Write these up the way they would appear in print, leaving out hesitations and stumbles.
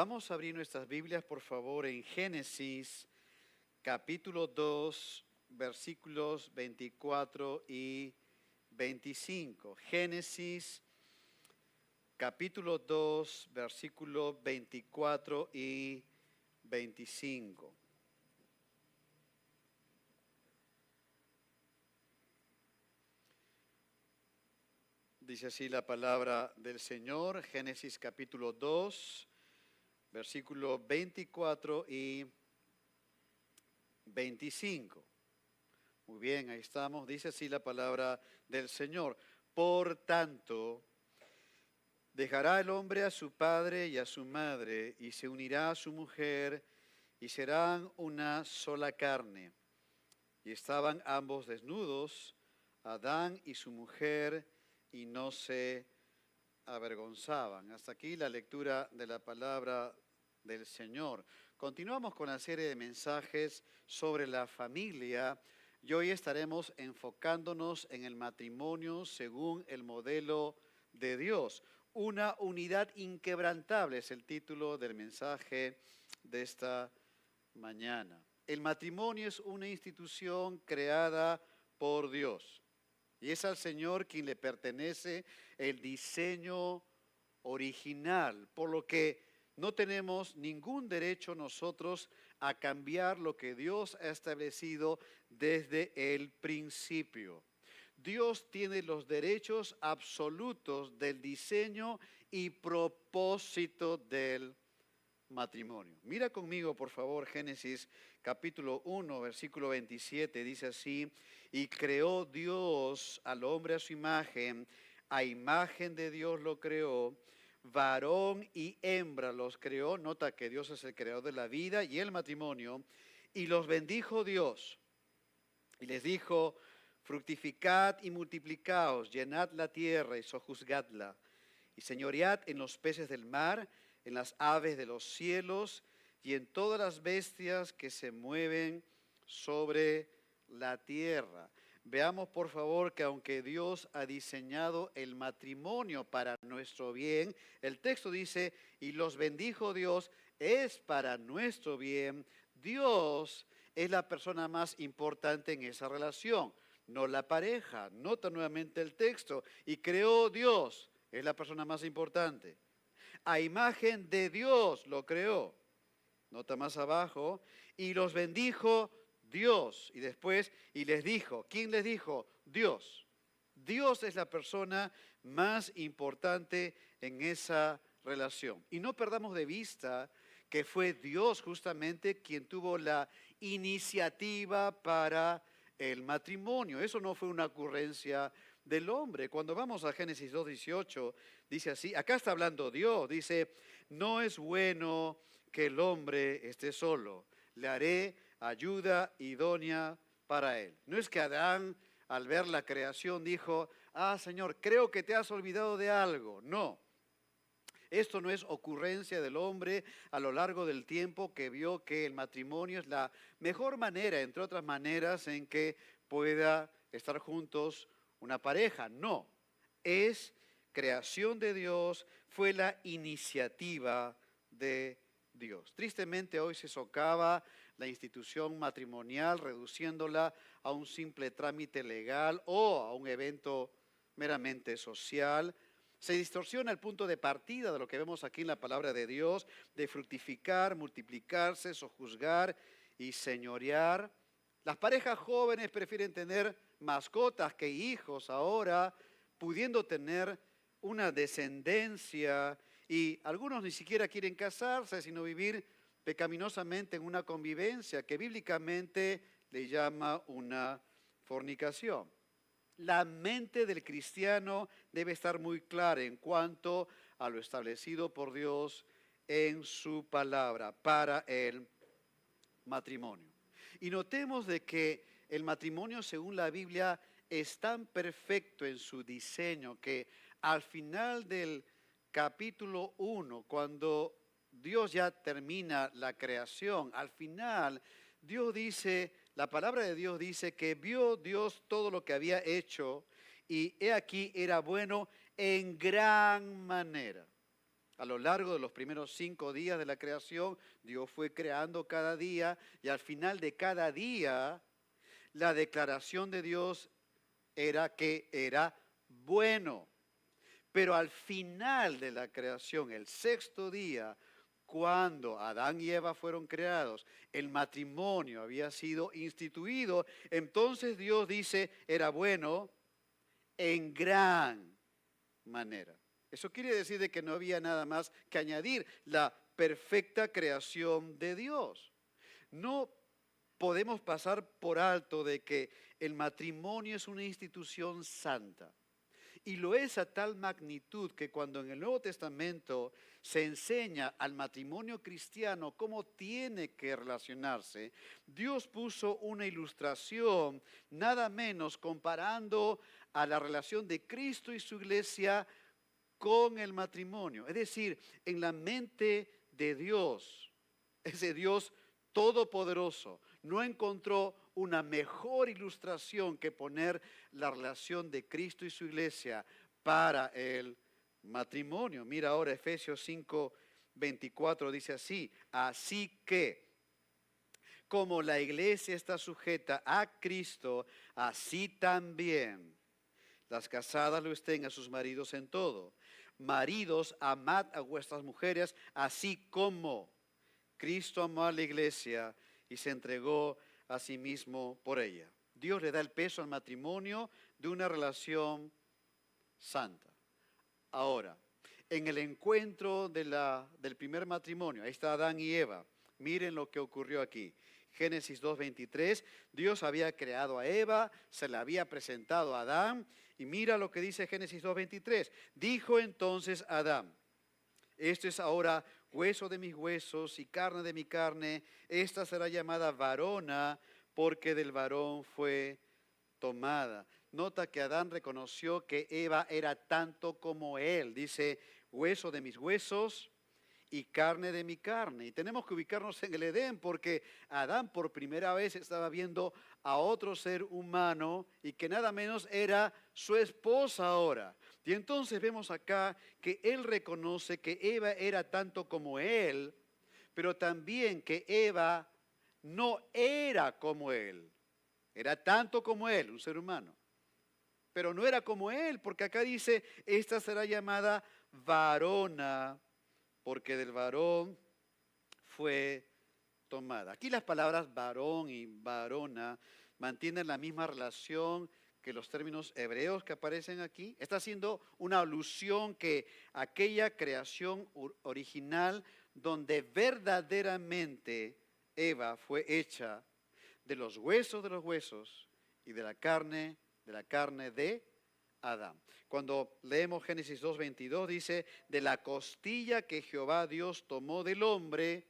Vamos a abrir nuestras Biblias, por favor, en Génesis, capítulo 2, versículos 24 y 25. Génesis, capítulo 2, versículos 24 y 25. Dice así la palabra del Señor, Génesis capítulo 2, versículos 24 y 25. Muy bien, ahí estamos. Dice así la palabra del Señor. Por tanto, dejará el hombre a su padre y a su madre, y se unirá a su mujer, y serán una sola carne. Y estaban ambos desnudos, Adán y su mujer, y no se avergonzaban. Hasta aquí la lectura de la palabra del Señor. Continuamos con la serie de mensajes sobre la familia y hoy estaremos enfocándonos en el matrimonio según el modelo de Dios. Una unidad inquebrantable es el título del mensaje de esta mañana. El matrimonio es una institución creada por Dios. Y es al Señor quien le pertenece el diseño original, por lo que no tenemos ningún derecho nosotros a cambiar lo que Dios ha establecido desde el principio. Dios tiene los derechos absolutos del diseño y propósito del matrimonio. Mira conmigo, por favor, Génesis capítulo 1, versículo 27, dice así: y creó Dios al hombre a su imagen, a imagen de Dios lo creó, varón y hembra los creó. Nota que Dios es el creador de la vida y el matrimonio, y los bendijo Dios, y les dijo: fructificad y multiplicaos, llenad la tierra y sojuzgadla, y señoread en los peces del mar, en las aves de los cielos y en todas las bestias que se mueven sobre la tierra. Veamos por favor que aunque Dios ha diseñado el matrimonio para nuestro bien, el texto dice: y los bendijo Dios, es para nuestro bien. Dios es la persona más importante en esa relación, no la pareja. Nota nuevamente el texto: y creó Dios, es la persona más importante. A imagen de Dios lo creó. Nota más abajo: y los bendijo Dios. Y después, y les dijo. ¿Quién les dijo? Dios. Dios es la persona más importante en esa relación. Y no perdamos de vista que fue Dios justamente quien tuvo la iniciativa para el matrimonio. Eso no fue una ocurrencia del hombre. Cuando vamos a Génesis 2:18, dice así, acá está hablando Dios, dice: no es bueno que el hombre esté solo, le haré ayuda idónea para él. No es que Adán, al ver la creación, dijo: ah, Señor, creo que te has olvidado de algo. No. Esto no es ocurrencia del hombre a lo largo del tiempo, que vio que el matrimonio es la mejor manera, entre otras maneras, en que pueda estar juntos una pareja. No, es creación de Dios, fue la iniciativa de Dios. Tristemente hoy se socava la institución matrimonial, reduciéndola a un simple trámite legal o a un evento meramente social. Se distorsiona el punto de partida de lo que vemos aquí en la palabra de Dios, de fructificar, multiplicarse, sojuzgar y señorear. Las parejas jóvenes prefieren tener mascotas que hijos ahora, pudiendo tener una descendencia, y algunos ni siquiera quieren casarse, sino vivir pecaminosamente en una convivencia que bíblicamente le llama una fornicación. La mente del cristiano debe estar muy clara en cuanto a lo establecido por Dios en su palabra para el matrimonio. Y notemos de que el matrimonio, según la Biblia, es tan perfecto en su diseño que al final del capítulo 1, cuando Dios ya termina la creación, al final Dios dice, la palabra de Dios dice que vio Dios todo lo que había hecho y he aquí era bueno en gran manera. A lo largo de los primeros 5 días de la creación, Dios fue creando cada día y al final de cada día, la declaración de Dios era que era bueno. Pero al final de la creación, el 6.º día, cuando Adán y Eva fueron creados, el matrimonio había sido instituido, entonces Dios dice, era bueno en gran manera. Eso quiere decir de que no había nada más que añadir, la perfecta creación de Dios. No podemos pasar por alto de que el matrimonio es una institución santa. Y lo es a tal magnitud que cuando en el Nuevo Testamento se enseña al matrimonio cristiano cómo tiene que relacionarse, Dios puso una ilustración nada menos comparando a la relación de Cristo y su iglesia con el matrimonio. Es decir, en la mente de Dios, ese Dios todopoderoso, no encontró una mejor ilustración que poner la relación de Cristo y su iglesia para el matrimonio. Mira ahora Efesios 5:24 dice así, así que como la iglesia está sujeta a Cristo, así también las casadas lo estén a sus maridos en todo. Maridos, amad a vuestras mujeres, así como Cristo amó a la iglesia y se entregó a sí mismo por ella. Dios le da el peso al matrimonio de una relación santa. Ahora, en el encuentro del primer matrimonio, ahí está Adán y Eva. Miren lo que ocurrió aquí. Génesis 2:23, Dios había creado a Eva, se la había presentado a Adán, y mira lo que dice Génesis 2:23. Dijo entonces Adán, esto es ahora hueso de mis huesos y carne de mi carne, esta será llamada varona porque del varón fue tomada. Nota que Adán reconoció que Eva era tanto como él, dice hueso de mis huesos y carne de mi carne. Y tenemos que ubicarnos en el Edén porque Adán por primera vez estaba viendo a otro ser humano y que nada menos era su esposa ahora. Y entonces vemos acá que él reconoce que Eva era tanto como él, pero también que Eva no era como él. Era tanto como él, un ser humano. Pero no era como él, porque acá dice, esta será llamada varona, porque del varón fue tomada. Aquí las palabras varón y varona mantienen la misma relación que los términos hebreos que aparecen aquí. Está haciendo una alusión que aquella creación original donde verdaderamente Eva fue hecha de los huesos y de la carne de Adán. Cuando leemos Génesis 2:22 dice, de la costilla que Jehová Dios tomó del hombre,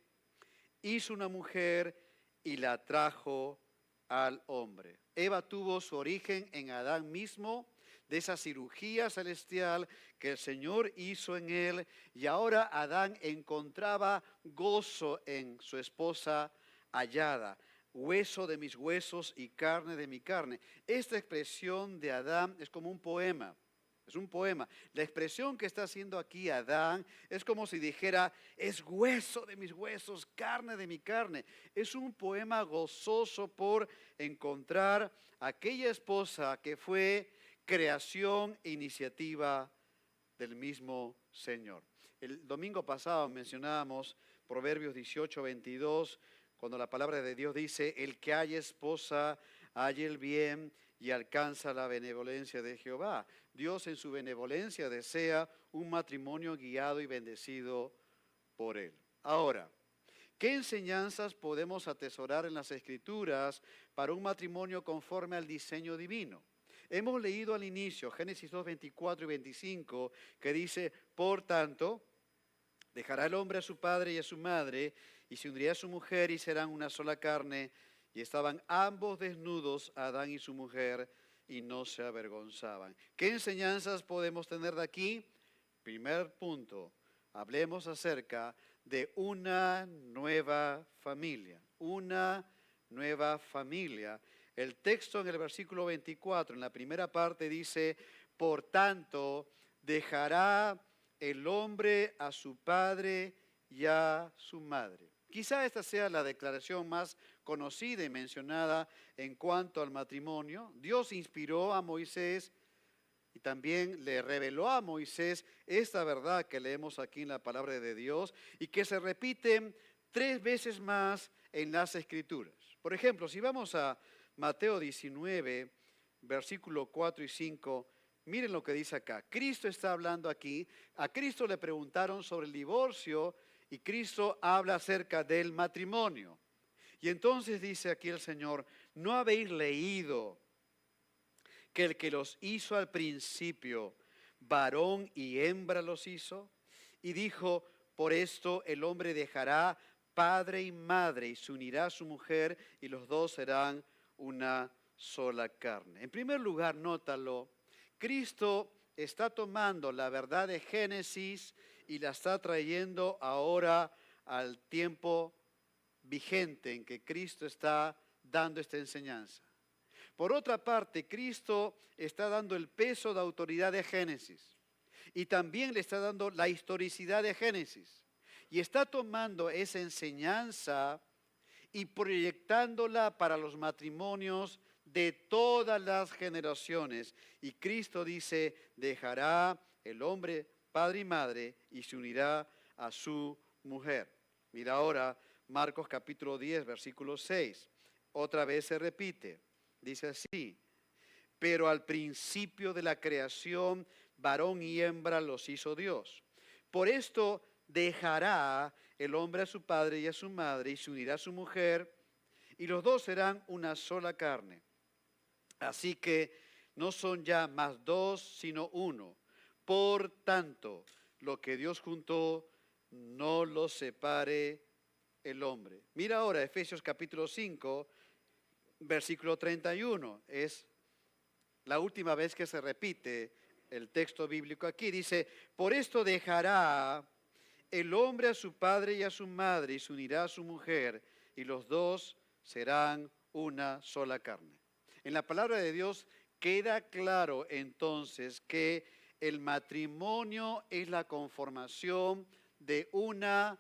hizo una mujer y la trajo al hombre. Eva tuvo su origen en Adán mismo, de esa cirugía celestial que el Señor hizo en él, y ahora Adán encontraba gozo en su esposa hallada. Hueso de mis huesos y carne de mi carne. Esta expresión de Adán es como un poema. Es un poema. La expresión que está haciendo aquí Adán es como si dijera, es hueso de mis huesos, carne de mi carne. Es un poema gozoso por encontrar aquella esposa que fue creación e iniciativa del mismo Señor. El domingo pasado mencionábamos Proverbios 18:22, cuando la palabra de Dios dice, el que haya esposa, halla el bien y alcanza la benevolencia de Jehová. Dios en su benevolencia desea un matrimonio guiado y bendecido por Él. Ahora, ¿qué enseñanzas podemos atesorar en las Escrituras para un matrimonio conforme al diseño divino? Hemos leído al inicio, Génesis 2:24 y 25, que dice, por tanto, dejará el hombre a su padre y a su madre, y se unirá a su mujer y serán una sola carne. Y estaban ambos desnudos, Adán y su mujer, y no se avergonzaban. ¿Qué enseñanzas podemos tener de aquí? Primer punto, hablemos acerca de una nueva familia. Una nueva familia. El texto en el versículo 24, en la primera parte dice, por tanto, dejará el hombre a su padre y a su madre. Quizá esta sea la declaración más conocida y mencionada en cuanto al matrimonio. Dios inspiró a Moisés y también le reveló a Moisés esta verdad que leemos aquí en la palabra de Dios y que se repite 3 veces más en las Escrituras. Por ejemplo, si vamos a Mateo 19, versículo 4 y 5, miren lo que dice acá. Cristo está hablando aquí. A Cristo le preguntaron sobre el divorcio y Cristo habla acerca del matrimonio. Y entonces dice aquí el Señor, ¿no habéis leído que el que los hizo al principio, varón y hembra los hizo? Y dijo, por esto el hombre dejará padre y madre y se unirá a su mujer y los dos serán una sola carne. En primer lugar, nótalo, Cristo está tomando la verdad de Génesis y la está trayendo ahora al tiempo vigente en que Cristo está dando esta enseñanza. Por otra parte, Cristo está dando el peso de autoridad de Génesis y también le está dando la historicidad de Génesis. Y está tomando esa enseñanza y proyectándola para los matrimonios de todas las generaciones. Y Cristo dice, dejará el hombre padre y madre y se unirá a su mujer. Mira ahora Marcos capítulo 10, versículo 6. Otra vez se repite. Dice así, pero al principio de la creación, varón y hembra los hizo Dios. Por esto dejará el hombre a su padre y a su madre y se unirá a su mujer y los dos serán una sola carne. Así que no son ya más dos, sino uno. Por tanto, lo que Dios juntó, no lo separe el hombre. Mira ahora Efesios capítulo 5, versículo 31. Es la última vez que se repite el texto bíblico aquí. Dice, por esto dejará el hombre a su padre y a su madre y se unirá a su mujer y los dos serán una sola carne. En la palabra de Dios queda claro entonces que el matrimonio es la conformación de una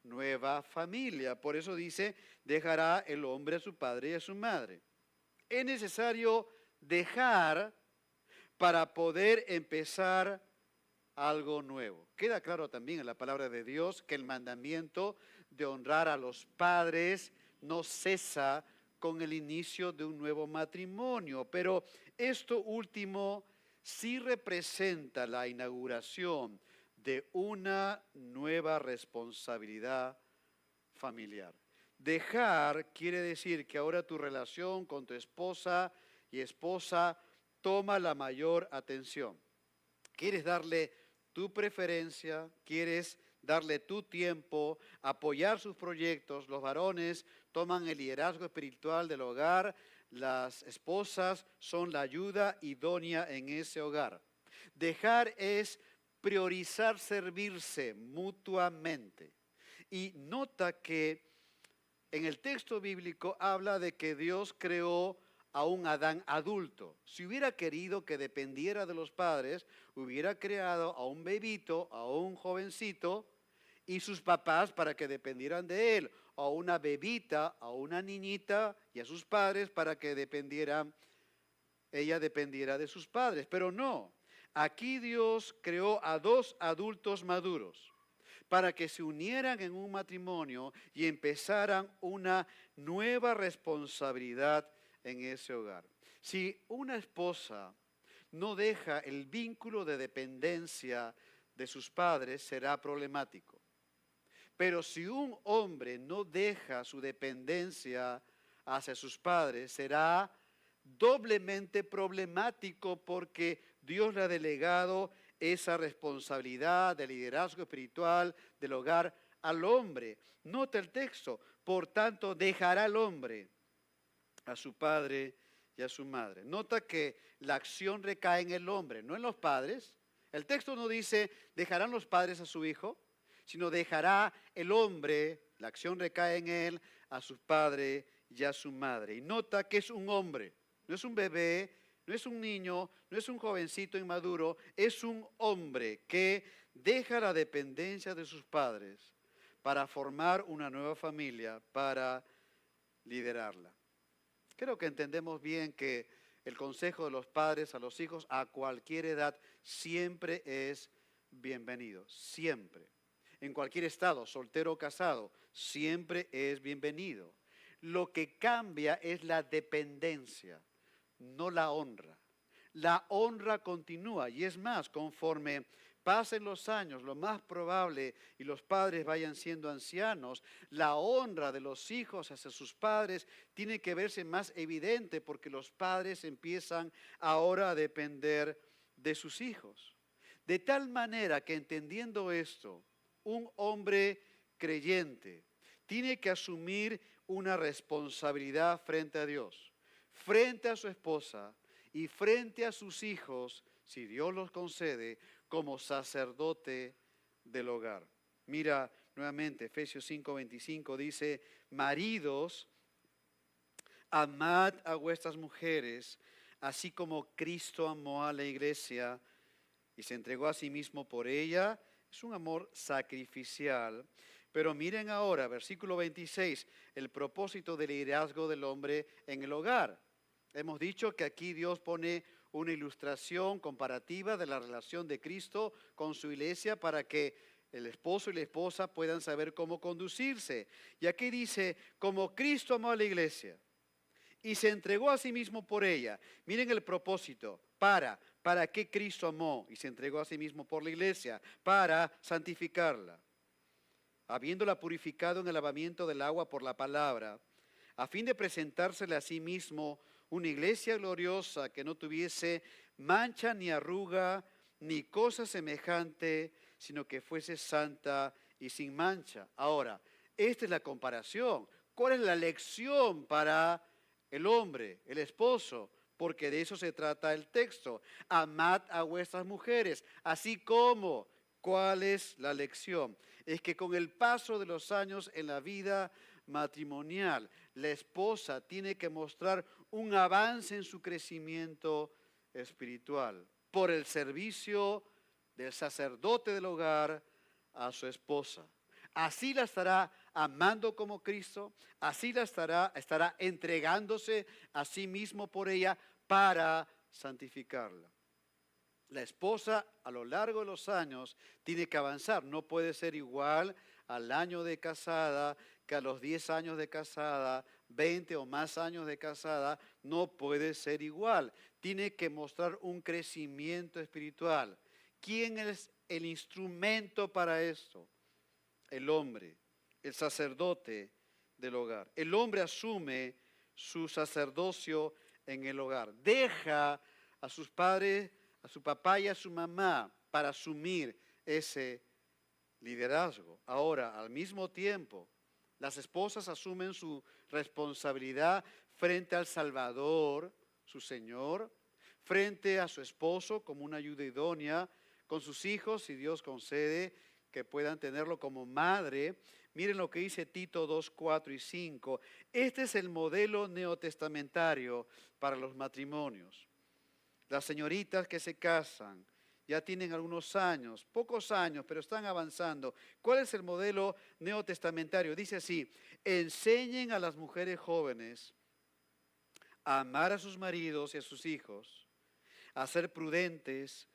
nueva familia. Por eso dice, dejará el hombre a su padre y a su madre. Es necesario dejar para poder empezar algo nuevo. Queda claro también en la palabra de Dios que el mandamiento de honrar a los padres no cesa con el inicio de un nuevo matrimonio, pero esto último sí representa la inauguración de una nueva responsabilidad familiar. Dejar quiere decir que ahora tu relación con tu esposa y esposa toma la mayor atención. Quieres darle tu preferencia, quieres darle tu tiempo, apoyar sus proyectos. Los varones toman el liderazgo espiritual del hogar, las esposas son la ayuda idónea en ese hogar. Dejar es priorizar servirse mutuamente. Y nota que en el texto bíblico habla de que Dios creó a un Adán adulto. Si hubiera querido que dependiera de los padres, hubiera creado a un bebito, a un jovencito y sus papás para que dependieran de él, a una bebita, a una niñita y a sus padres para que ella dependiera de sus padres. Pero no, aquí Dios creó a 2 adultos maduros para que se unieran en un matrimonio y empezaran una nueva responsabilidad en ese hogar. Si una esposa no deja el vínculo de dependencia de sus padres, será problemático. Pero si un hombre no deja su dependencia hacia sus padres, será doblemente problemático porque Dios le ha delegado esa responsabilidad de liderazgo espiritual del hogar al hombre. Nota el texto, por tanto dejará el hombre a su padre y a su madre. Nota que la acción recae en el hombre, no en los padres. El texto no dice dejarán los padres a su hijo, sino dejará el hombre, la acción recae en él, a su padre y a su madre. Y nota que es un hombre, no es un bebé, no es un niño, no es un jovencito inmaduro, es un hombre que deja la dependencia de sus padres para formar una nueva familia, para liderarla. Creo que entendemos bien que el consejo de los padres a los hijos a cualquier edad siempre es bienvenido, siempre. En cualquier estado, soltero o casado, siempre es bienvenido. Lo que cambia es la dependencia, no la honra. La honra continúa y es más, conforme pasen los años, lo más probable y los padres vayan siendo ancianos, la honra de los hijos hacia sus padres tiene que verse más evidente porque los padres empiezan ahora a depender de sus hijos. De tal manera que entendiendo esto, un hombre creyente tiene que asumir una responsabilidad frente a Dios, frente a su esposa y frente a sus hijos, si Dios los concede, como sacerdote del hogar. Mira nuevamente, Efesios 5:25 dice, maridos, amad a vuestras mujeres, así como Cristo amó a la iglesia y se entregó a sí mismo por ella. Es un amor sacrificial. Pero miren ahora, versículo 26, el propósito del liderazgo del hombre en el hogar. Hemos dicho que aquí Dios pone una ilustración comparativa de la relación de Cristo con su iglesia para que el esposo y la esposa puedan saber cómo conducirse. Y aquí dice, como Cristo amó a la iglesia y se entregó a sí mismo por ella. Miren el propósito, ¿para qué Cristo amó y se entregó a sí mismo por la iglesia? Para santificarla, habiéndola purificado en el lavamiento del agua por la palabra, a fin de presentársela a sí mismo una iglesia gloriosa que no tuviese mancha ni arruga ni cosa semejante, sino que fuese santa y sin mancha. Ahora, esta es la comparación. ¿Cuál es la lección para el hombre, el esposo? Porque de eso se trata el texto. Amad a vuestras mujeres, así como. ¿Cuál es la lección? Es que con el paso de los años en la vida matrimonial, la esposa tiene que mostrar un avance en su crecimiento espiritual por el servicio del sacerdote del hogar a su esposa. Así la estará amando como Cristo, así la estará entregándose a sí mismo por ella para santificarla. La esposa a lo largo de los años tiene que avanzar, no puede ser igual al año de casada que a los 10 años de casada, 20 o más años de casada, no puede ser igual. Tiene que mostrar un crecimiento espiritual. ¿Quién es el instrumento para esto? El hombre, el sacerdote del hogar. El hombre asume su sacerdocio en el hogar. Deja a sus padres, a su papá y a su mamá para asumir ese liderazgo. Ahora, al mismo tiempo, las esposas asumen su responsabilidad frente al Salvador, su Señor, frente a su esposo como una ayuda idónea, con sus hijos, si Dios concede que puedan tenerlo como madre. Miren lo que dice Tito 2, 4 y 5. Este es el modelo neotestamentario para los matrimonios. Las señoritas que se casan ya tienen algunos años, pocos años, pero están avanzando. ¿Cuál es el modelo neotestamentario? Dice así, enseñen a las mujeres jóvenes a amar a sus maridos y a sus hijos, a ser prudentes,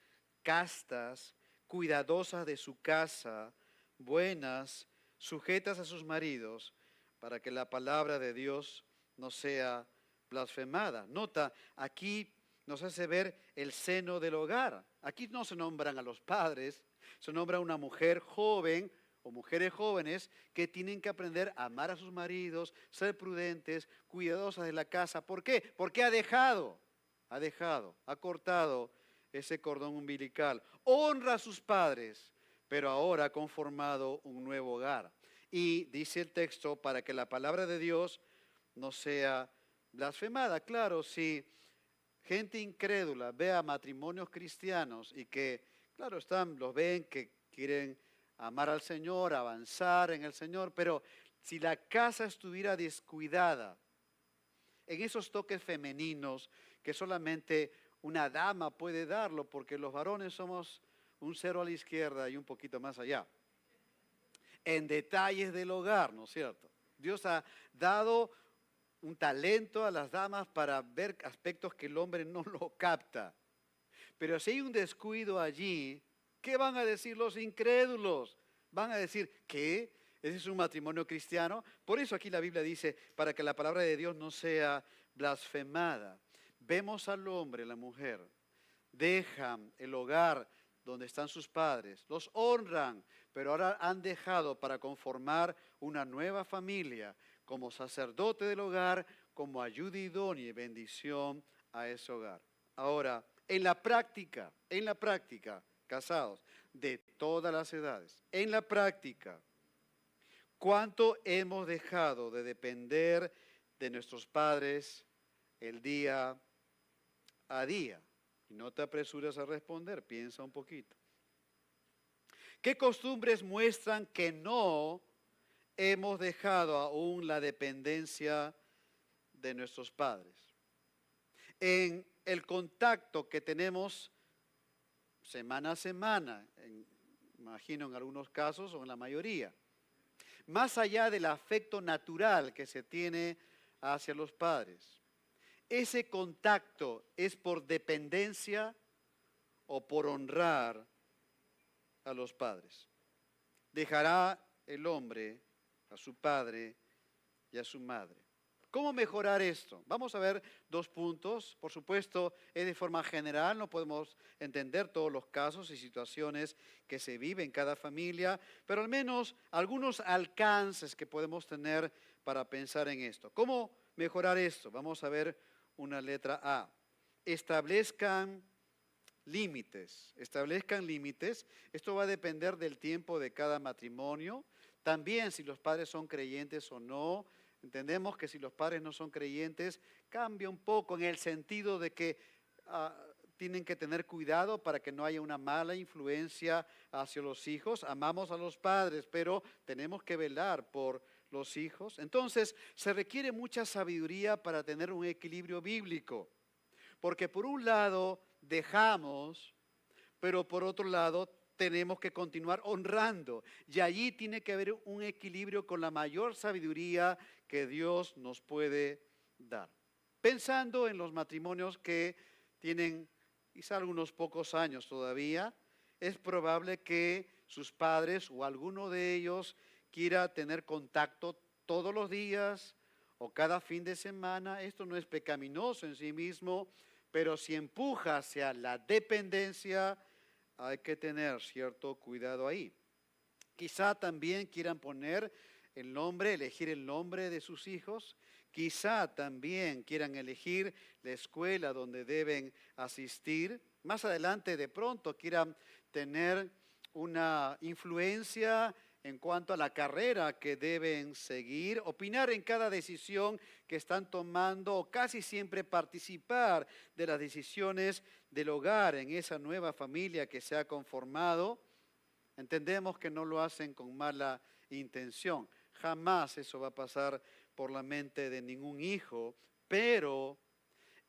castas, cuidadosas de su casa, buenas, sujetas a sus maridos, para que la palabra de Dios no sea blasfemada. Nota, aquí nos hace ver el seno del hogar. Aquí no se nombran a los padres, se nombra a una mujer joven o mujeres jóvenes que tienen que aprender a amar a sus maridos, ser prudentes, cuidadosas de la casa. ¿Por qué? Porque ha cortado ese cordón umbilical. Honra a sus padres, pero ahora ha conformado un nuevo hogar. Y dice el texto, para que la palabra de Dios no sea blasfemada. Claro, si gente incrédula ve a matrimonios cristianos y que, claro, los ven que quieren amar al Señor, avanzar en el Señor, pero si la casa estuviera descuidada en esos toques femeninos que solamente una dama puede darlo, porque los varones somos un cero a la izquierda y un poquito más allá. En detalles del hogar, ¿no es cierto? Dios ha dado un talento a las damas para ver aspectos que el hombre no lo capta. Pero si hay un descuido allí, ¿qué van a decir los incrédulos? Van a decir, ¿qué? ¿Ese es un matrimonio cristiano? Por eso aquí la Biblia dice, para que la palabra de Dios no sea blasfemada. Vemos al hombre, la mujer, dejan el hogar donde están sus padres, los honran, pero ahora han dejado para conformar una nueva familia como sacerdote del hogar, como ayuda idónea y bendición a ese hogar. Ahora, en la práctica, casados, de todas las edades, en la práctica, ¿cuánto hemos dejado de depender de nuestros padres el día a día? Y no te apresures a responder, piensa un poquito. ¿Qué costumbres muestran que no hemos dejado aún la dependencia de nuestros padres? En el contacto que tenemos semana a semana, imagino en algunos casos o en la mayoría, más allá del afecto natural que se tiene hacia los padres, ¿ese contacto es por dependencia o por honrar a los padres? Dejará el hombre a su padre y a su madre. ¿Cómo mejorar esto? Vamos a ver 2 puntos. Por supuesto, es de forma general, no podemos entender todos los casos y situaciones que se viven en cada familia, pero al menos algunos alcances que podemos tener para pensar en esto. ¿Cómo mejorar esto? Vamos a ver una letra A. Establezcan límites. Establezcan límites. Esto va a depender del tiempo de cada matrimonio. También si los padres son creyentes o no. Entendemos que si los padres no son creyentes, cambia un poco en el sentido de que tienen que tener cuidado para que no haya una mala influencia hacia los hijos. Amamos a los padres, pero tenemos que velar por los hijos. Entonces, se requiere mucha sabiduría para tener un equilibrio bíblico. Porque por un lado dejamos, pero por otro lado tenemos que continuar honrando. Y allí tiene que haber un equilibrio con la mayor sabiduría que Dios nos puede dar. Pensando en los matrimonios que tienen quizá algunos pocos años todavía, es probable que sus padres o alguno de ellos quiera tener contacto todos los días o cada fin de semana. Esto no es pecaminoso en sí mismo, pero si empuja hacia la dependencia, hay que tener cierto cuidado ahí. Quizá también quieran poner el nombre, elegir el nombre de sus hijos. Quizá también quieran elegir la escuela donde deben asistir. Más adelante de pronto quieran tener una influencia en cuanto a la carrera que deben seguir, opinar en cada decisión que están tomando o casi siempre participar de las decisiones del hogar en esa nueva familia que se ha conformado. Entendemos que no lo hacen con mala intención. Jamás eso va a pasar por la mente de ningún hijo, pero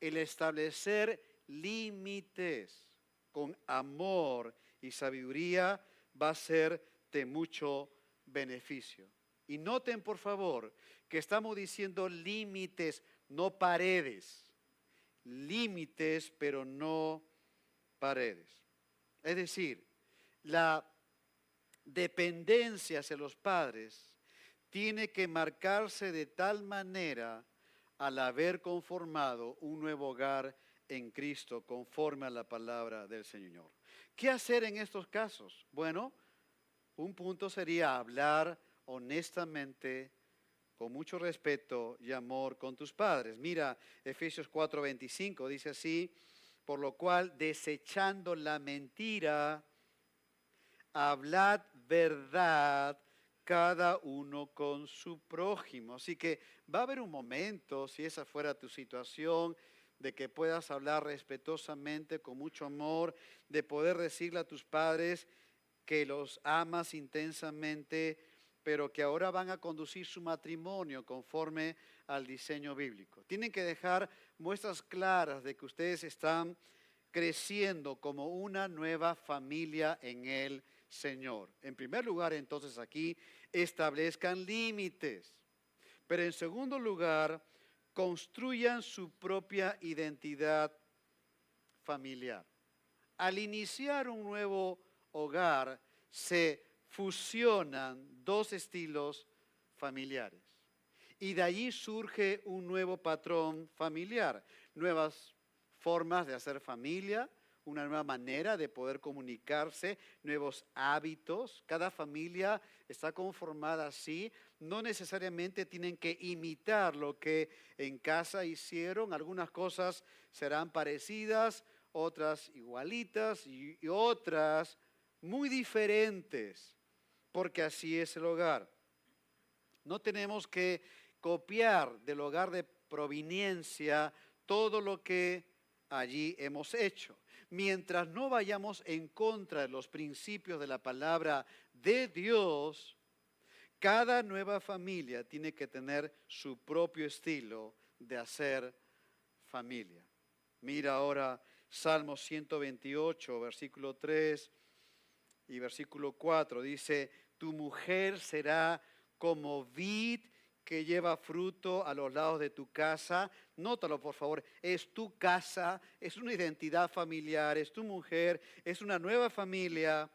el establecer límites con amor y sabiduría va a ser de mucho beneficio. Y noten, por favor, que estamos diciendo límites, no paredes. Límites, pero no paredes. Es decir, la dependencia hacia los padres tiene que marcarse de tal manera al haber conformado un nuevo hogar en Cristo conforme a la palabra del Señor. ¿Qué hacer en estos casos? Bueno, un punto sería hablar honestamente, con mucho respeto y amor con tus padres. Mira, Efesios 4:25 dice así, por lo cual desechando la mentira, hablad verdad cada uno con su prójimo. Así que va a haber un momento, si esa fuera tu situación, de que puedas hablar respetuosamente, con mucho amor, de poder decirle a tus padres que los amas intensamente, pero que ahora van a conducir su matrimonio conforme al diseño bíblico. Tienen que dejar muestras claras de que ustedes están creciendo como una nueva familia en el Señor. En primer lugar, entonces aquí establezcan límites, pero en segundo lugar, construyan su propia identidad familiar. Al iniciar un nuevo hogar, se fusionan dos estilos familiares. Y de allí surge un nuevo patrón familiar, nuevas formas de hacer familia, una nueva manera de poder comunicarse, nuevos hábitos. Cada familia está conformada así. No necesariamente tienen que imitar lo que en casa hicieron. Algunas cosas serán parecidas, otras igualitas y otras muy diferentes, porque así es el hogar. No tenemos que copiar del hogar de proveniencia todo lo que allí hemos hecho. Mientras no vayamos en contra de los principios de la palabra de Dios, cada nueva familia tiene que tener su propio estilo de hacer familia. Mira ahora Salmo 128, versículo 3 y versículo 4. Dice, tu mujer será como vid que lleva fruto a los lados de tu casa. Nótalo, por favor, es tu casa, es una identidad familiar, es tu mujer, es una nueva familia.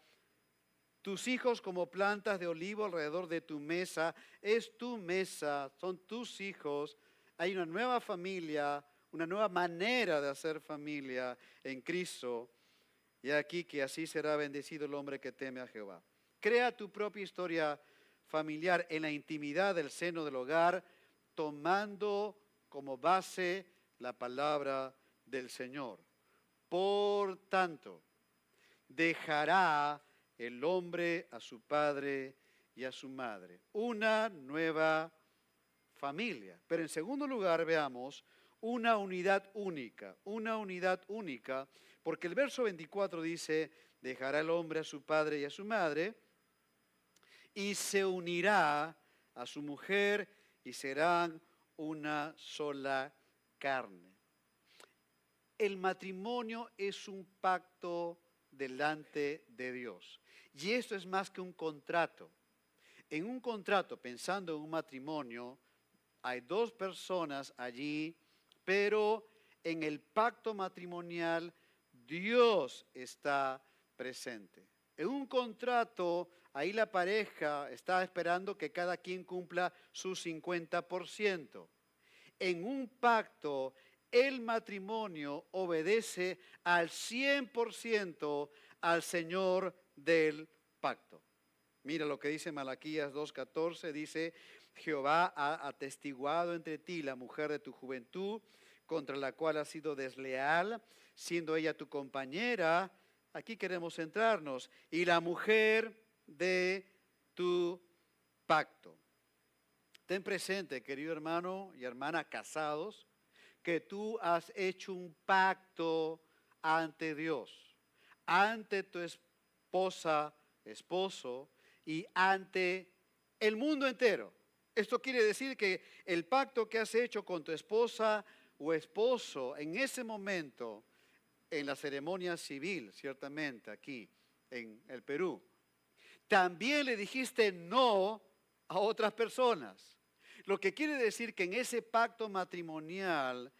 Tus hijos como plantas de olivo alrededor de tu mesa, es tu mesa, son tus hijos. Hay una nueva familia, una nueva manera de hacer familia en Cristo. Y aquí que así será bendecido el hombre que teme a Jehová. Crea tu propia historia familiar en la intimidad del seno del hogar, tomando como base la palabra del Señor. Por tanto, dejará el hombre a su padre y a su madre. Una nueva familia. Pero en segundo lugar, veamos una unidad única, porque el verso 24 dice, dejará el hombre a su padre y a su madre, y se unirá a su mujer y serán una sola carne. El matrimonio es un pacto delante de Dios. Y esto es más que un contrato. En un contrato, pensando en un matrimonio, hay dos personas allí, pero en el pacto matrimonial Dios está presente. En un contrato, ahí la pareja está esperando que cada quien cumpla su 50%. En un pacto, el matrimonio obedece al 100% al Señor del pacto. Mira lo que dice Malaquías 2:14, dice, Jehová ha atestiguado entre ti la mujer de tu juventud, contra la cual has sido desleal, siendo ella tu compañera. Aquí queremos centrarnos. Y la mujer de tu pacto. Ten presente, querido hermano y hermana casados, que tú has hecho un pacto ante Dios, ante tu esposa, esposo y ante el mundo entero. Esto quiere decir que el pacto que has hecho con tu esposa o esposo en ese momento, en la ceremonia civil, ciertamente aquí en el Perú, también le dijiste no a otras personas. Lo que quiere decir que en ese pacto matrimonial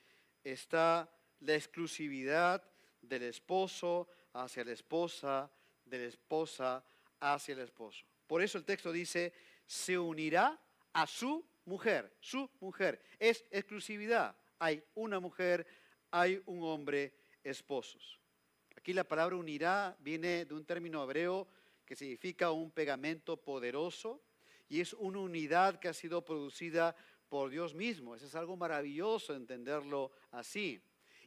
está la exclusividad del esposo hacia la esposa, de la esposa hacia el esposo. Por eso el texto dice, se unirá a su mujer. Su mujer es exclusividad. Hay una mujer, hay un hombre, esposos. Aquí la palabra unirá viene de un término hebreo que significa un pegamento poderoso y es una unidad que ha sido producida por Dios mismo. Eso es algo maravilloso entenderlo así.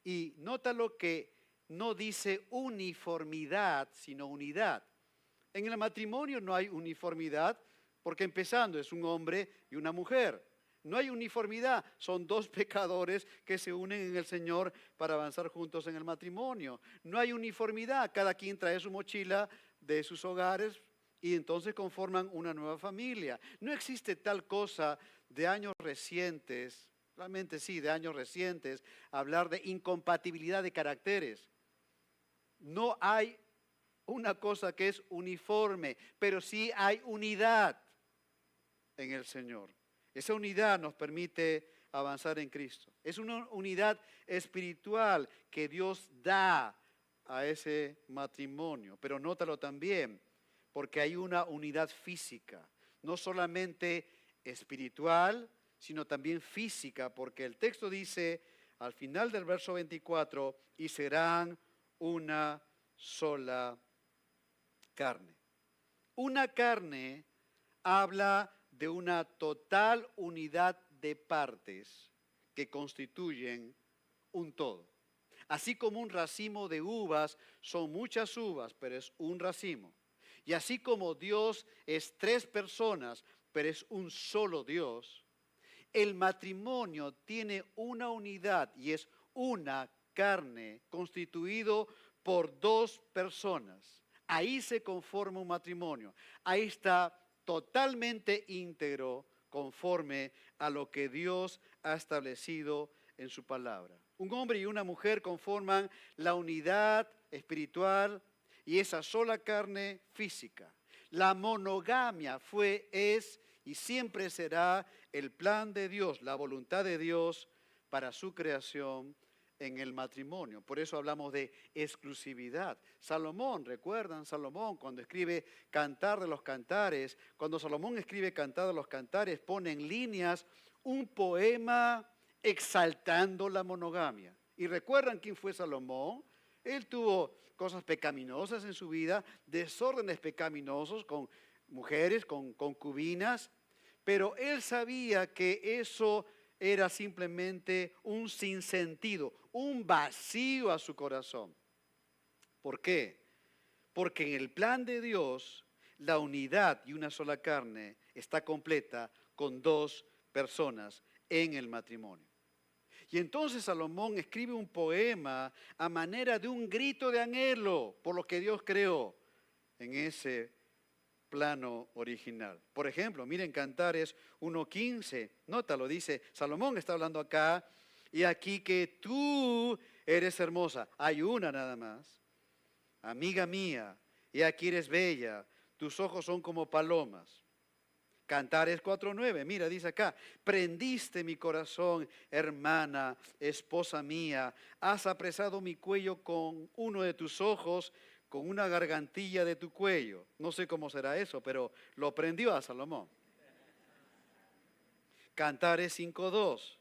Y nota lo que no dice uniformidad, sino unidad. En el matrimonio no hay uniformidad porque empezando es un hombre y una mujer. No hay uniformidad, son dos pecadores que se unen en el Señor para avanzar juntos en el matrimonio. No hay uniformidad, cada quien trae su mochila de sus hogares y entonces conforman una nueva familia. No existe tal cosa de años recientes, realmente sí, de años recientes, hablar de incompatibilidad de caracteres. No hay una cosa que es uniforme, pero sí hay unidad en el Señor. Esa unidad nos permite avanzar en Cristo. Es una unidad espiritual que Dios da a ese matrimonio. Pero nótalo también, porque hay una unidad física, no solamente espiritual, sino también física, porque el texto dice al final del verso 24, y serán una sola carne. Una carne habla de una total unidad de partes que constituyen un todo. Así como un racimo de uvas son muchas uvas, pero es un racimo. Y así como Dios es tres personas, pero es un solo Dios, el matrimonio tiene una unidad y es una carne constituido por dos personas. Ahí se conforma un matrimonio. Ahí está totalmente íntegro conforme a lo que Dios ha establecido en su palabra. Un hombre y una mujer conforman la unidad espiritual y esa sola carne física. La monogamia fue, es y siempre será el plan de Dios, la voluntad de Dios para su creación en el matrimonio. Por eso hablamos de exclusividad. Salomón, ¿recuerdan? Salomón cuando escribe Cantar de los Cantares, cuando Salomón escribe Cantar de los Cantares, pone en líneas un poema exaltando la monogamia. ¿Y recuerdan quién fue Salomón? Él tuvo cosas pecaminosas en su vida, desórdenes pecaminosos con mujeres, con concubinas, pero él sabía que eso era simplemente un sinsentido, un vacío a su corazón. ¿Por qué? Porque en el plan de Dios, la unidad y una sola carne está completa con dos personas en el matrimonio. Y entonces Salomón escribe un poema a manera de un grito de anhelo por lo que Dios creó en ese plano original. Por ejemplo, miren Cantares 1:15, nótalo, dice, Salomón está hablando acá, y aquí que tú eres hermosa, hay una nada más, amiga mía, y aquí eres bella, tus ojos son como palomas. Cantares 4:9, mira, dice acá, prendiste mi corazón, hermana, esposa mía, has apresado mi cuello con uno de tus ojos, con una gargantilla de tu cuello. No sé cómo será eso, pero lo prendió a Salomón. Cantares 5:2.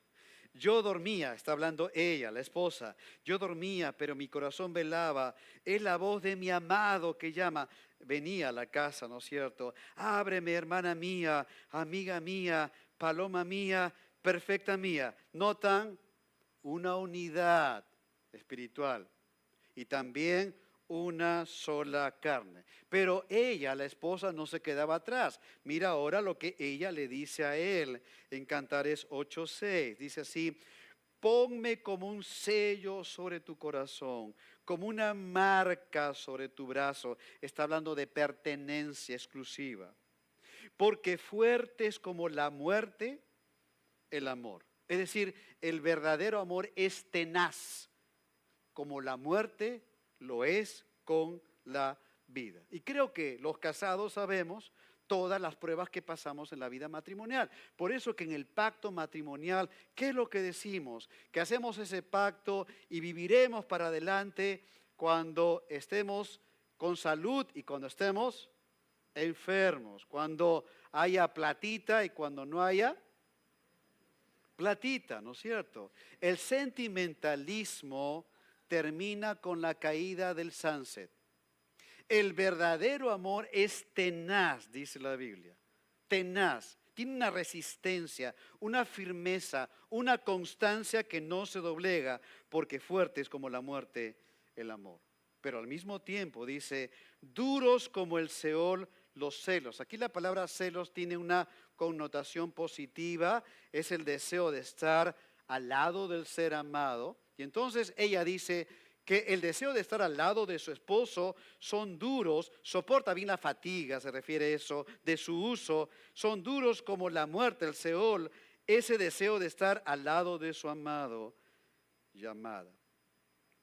Yo dormía, está hablando ella, la esposa, yo dormía, pero mi corazón velaba. Es la voz de mi amado que llama. Venía a la casa, ¿no es cierto? Ábreme, hermana mía, amiga mía, paloma mía, perfecta mía. Notan una unidad espiritual y también una sola carne. Pero ella, la esposa, no se quedaba atrás. Mira ahora lo que ella le dice a él en Cantares 8:6. Dice así, ponme como un sello sobre tu corazón, como una marca sobre tu brazo. Está hablando de pertenencia exclusiva. Porque fuerte es como la muerte, el amor. Es decir, el verdadero amor es tenaz, como la muerte lo es con la vida. Y creo que los casados sabemos todas las pruebas que pasamos en la vida matrimonial. Por eso que en el pacto matrimonial, ¿qué es lo que decimos? Que hacemos ese pacto y viviremos para adelante cuando estemos con salud y cuando estemos enfermos, cuando haya platita y cuando no haya platita, ¿no es cierto? El sentimentalismo termina con la caída del sunset. El verdadero amor es tenaz, dice la Biblia. Tenaz. Tiene una resistencia, una firmeza, una constancia que no se doblega, porque fuerte es como la muerte el amor. Pero al mismo tiempo dice, duros como el Seol los celos. Aquí la palabra celos tiene una connotación positiva, es el deseo de estar al lado del ser amado. Y entonces ella dice que el deseo de estar al lado de su esposo son duros, soporta bien la fatiga, se refiere a eso, de su uso, son duros como la muerte, el Seol, ese deseo de estar al lado de su amado y amada.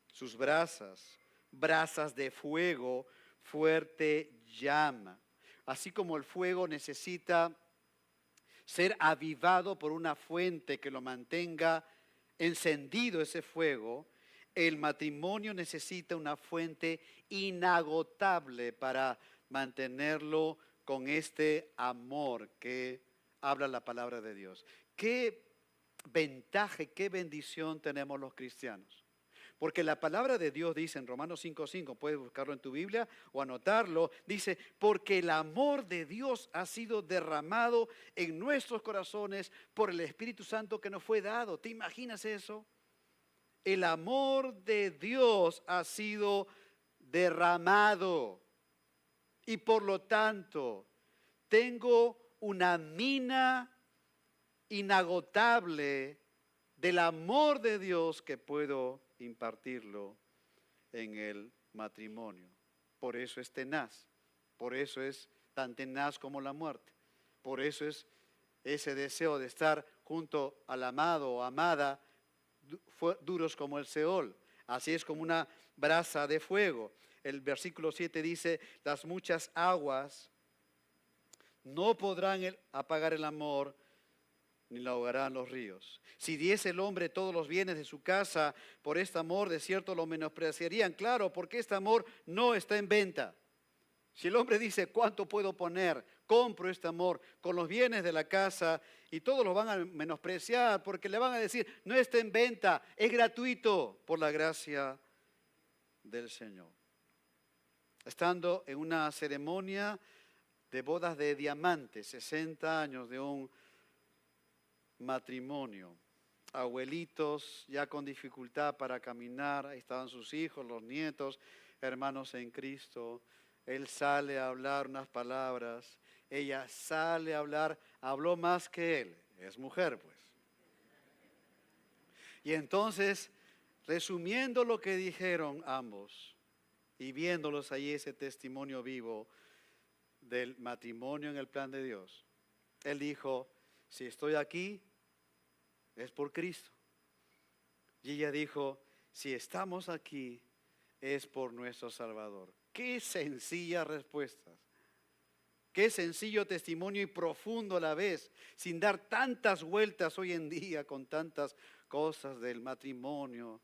Sus brasas brasas de fuego, fuerte llama. Así como el fuego necesita ser avivado por una fuente que lo mantenga encendido ese fuego, el matrimonio necesita una fuente inagotable para mantenerlo con este amor que habla la palabra de Dios. ¿Qué ventaja, qué bendición tenemos los cristianos? Porque la palabra de Dios dice en Romanos 5:5, puedes buscarlo en tu Biblia o anotarlo, dice, porque el amor de Dios ha sido derramado en nuestros corazones por el Espíritu Santo que nos fue dado. ¿Te imaginas eso? El amor de Dios ha sido derramado y por lo tanto tengo una mina inagotable del amor de Dios que puedo impartirlo en el matrimonio. Por eso es tenaz, por eso es tan tenaz como la muerte, por eso es ese deseo de estar junto al amado o amada, duros como el Seol. Así es como una brasa de fuego. El versículo 7 dice, las muchas aguas no podrán apagar el amor, ni la ahogarán los ríos. Si diese el hombre todos los bienes de su casa por este amor, de cierto lo menospreciarían. Claro, porque este amor no está en venta. Si el hombre dice, ¿cuánto puedo poner? Compro este amor con los bienes de la casa, y todos lo van a menospreciar porque le van a decir, no está en venta, es gratuito por la gracia del Señor. Estando en una ceremonia de bodas de diamantes, 60 años de un matrimonio, abuelitos ya con dificultad para caminar, ahí estaban sus hijos, los nietos, hermanos en Cristo. Él sale a hablar unas palabras, ella sale a hablar, habló más que él, es mujer pues. Y entonces, resumiendo lo que dijeron ambos y viéndolos ahí ese testimonio vivo del matrimonio en el plan de Dios, él dijo, si estoy aquí, es por Cristo. Y ella dijo, si estamos aquí, es por nuestro Salvador. Qué sencilla respuesta. Qué sencillo testimonio y profundo a la vez, sin dar tantas vueltas hoy en día con tantas cosas del matrimonio.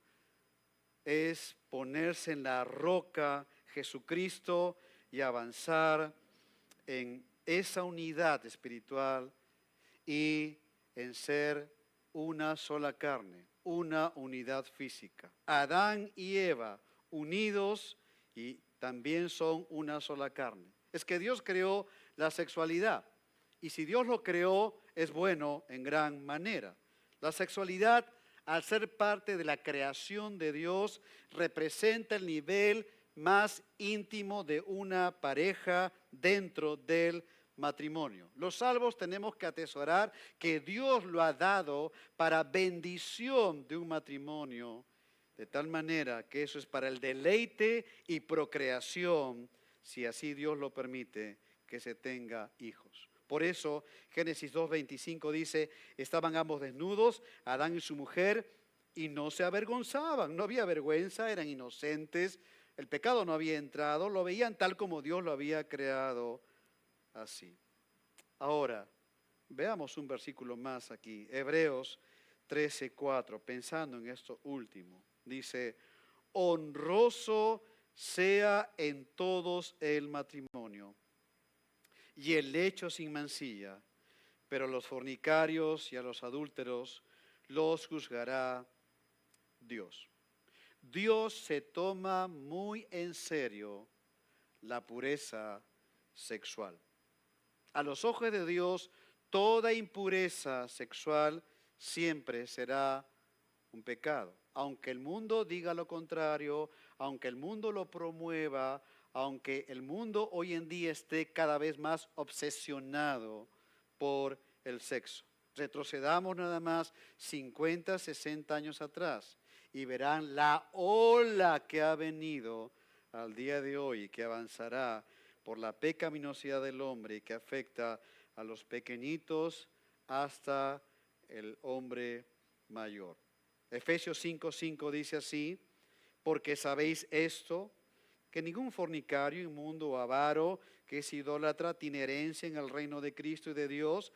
Es ponerse en la roca Jesucristo y avanzar en esa unidad espiritual y en ser una sola carne, una unidad física. Adán y Eva unidos y también son una sola carne. Es que Dios creó la sexualidad y si Dios lo creó es bueno en gran manera. La sexualidad, al ser parte de la creación de Dios, representa el nivel más íntimo de una pareja dentro del matrimonio. Los salvos tenemos que atesorar que Dios lo ha dado para bendición de un matrimonio, de tal manera que eso es para el deleite y procreación, si así Dios lo permite, que se tenga hijos. Por eso Génesis 2:25 dice, estaban ambos desnudos, Adán y su mujer, y no se avergonzaban, no había vergüenza, eran inocentes, el pecado no había entrado, lo veían tal como Dios lo había creado así. Ahora, veamos un versículo más aquí, Hebreos 13:4, pensando en esto último, dice, honroso sea en todos el matrimonio y el lecho sin mancilla, pero a los fornicarios y a los adúlteros los juzgará Dios. Dios se toma muy en serio la pureza sexual. A los ojos de Dios, toda impureza sexual siempre será un pecado. Aunque el mundo diga lo contrario, aunque el mundo lo promueva, aunque el mundo hoy en día esté cada vez más obsesionado por el sexo. Retrocedamos nada más 50, 60 años atrás y verán la ola que ha venido al día de hoy y que avanzará por la pecaminosidad del hombre y que afecta a los pequeñitos hasta el hombre mayor. Efesios 5:5 dice así, porque sabéis esto, que ningún fornicario, inmundo o avaro, que es idólatra, tiene herencia en el reino de Cristo y de Dios.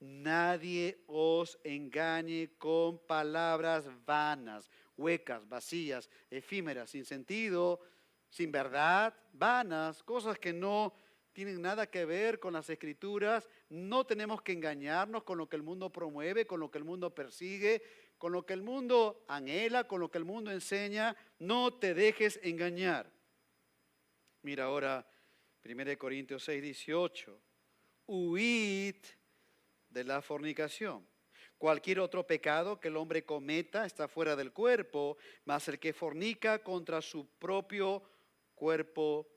Nadie os engañe con palabras vanas, huecas, vacías, efímeras, sin sentido, sin verdad, vanas, cosas que no tienen nada que ver con las Escrituras. No tenemos que engañarnos con lo que el mundo promueve, con lo que el mundo persigue, con lo que el mundo anhela, con lo que el mundo enseña. No te dejes engañar. Mira ahora 1 Corintios 6:18. Huid de la fornicación. Cualquier otro pecado que el hombre cometa está fuera del cuerpo, mas el que fornica contra su propio cuerpo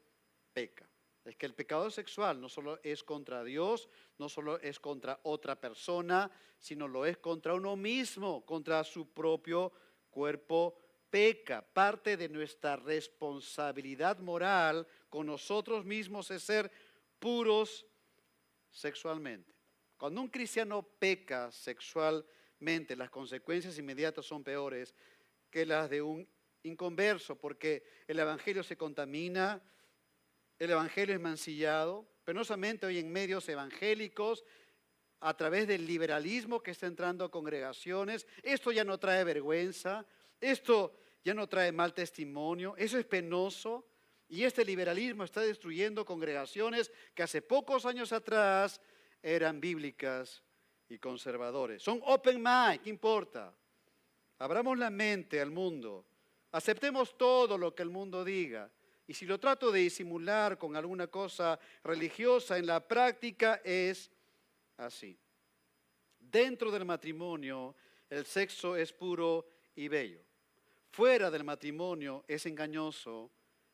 peca. Es que el pecado sexual no solo es contra Dios, no solo es contra otra persona, sino lo es contra uno mismo, contra su propio cuerpo peca. Parte de nuestra responsabilidad moral con nosotros mismos es ser puros sexualmente. Cuando un cristiano peca sexualmente, las consecuencias inmediatas son peores que las de un inconverso, porque el evangelio se contamina, el evangelio es mancillado, penosamente hoy en medios evangélicos, a través del liberalismo que está entrando a congregaciones. Esto ya no trae vergüenza, esto ya no trae mal testimonio, eso es penoso. Y este liberalismo está destruyendo congregaciones que hace pocos años atrás eran bíblicas y conservadores. Son open mind, ¿qué importa? Abramos la mente al mundo, aceptemos todo lo que el mundo diga. Y si lo trato de disimular con alguna cosa religiosa, en la práctica es así. Dentro del matrimonio, el sexo es puro y bello. Fuera del matrimonio es engañoso,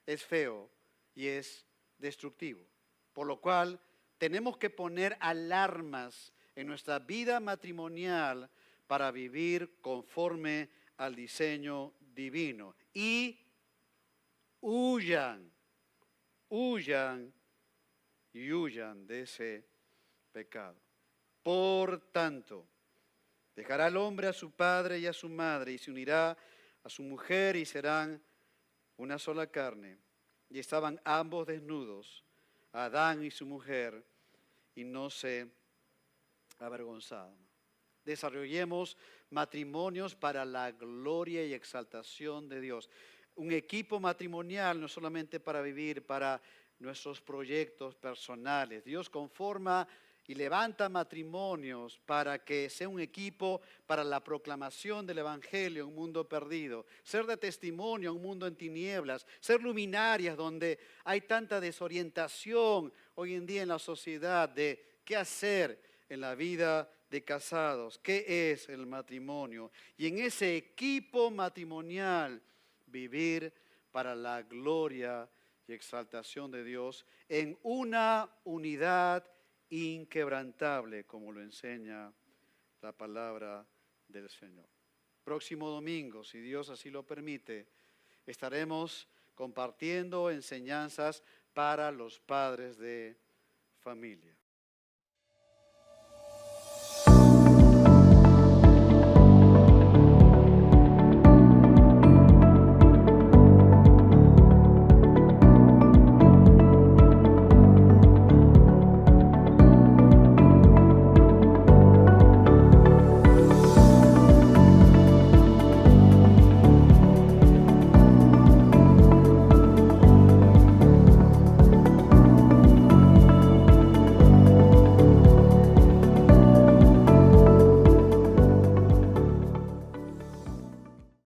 es feo y es destructivo. Por lo cual, tenemos que poner alarmas en nuestra vida matrimonial para vivir conforme al diseño divino. Y huyan de ese pecado. Por tanto, dejará el hombre a su padre y a su madre y se unirá a su mujer y serán una sola carne. Y estaban ambos desnudos, Adán y su mujer, y no se avergonzaban. Desarrollemos matrimonios para la gloria y exaltación de Dios. Un equipo matrimonial no solamente para vivir, para nuestros proyectos personales. Dios conforma y levanta matrimonios para que sea un equipo para la proclamación del Evangelio en un mundo perdido, ser de testimonio en un mundo en tinieblas, ser luminarias donde hay tanta desorientación hoy en día en la sociedad de qué hacer en la vida de casados, qué es el matrimonio. Y en ese equipo matrimonial vivir para la gloria y exaltación de Dios en una unidad inquebrantable, como lo enseña la palabra del Señor. Próximo domingo, si Dios así lo permite, estaremos compartiendo enseñanzas para los padres de familia.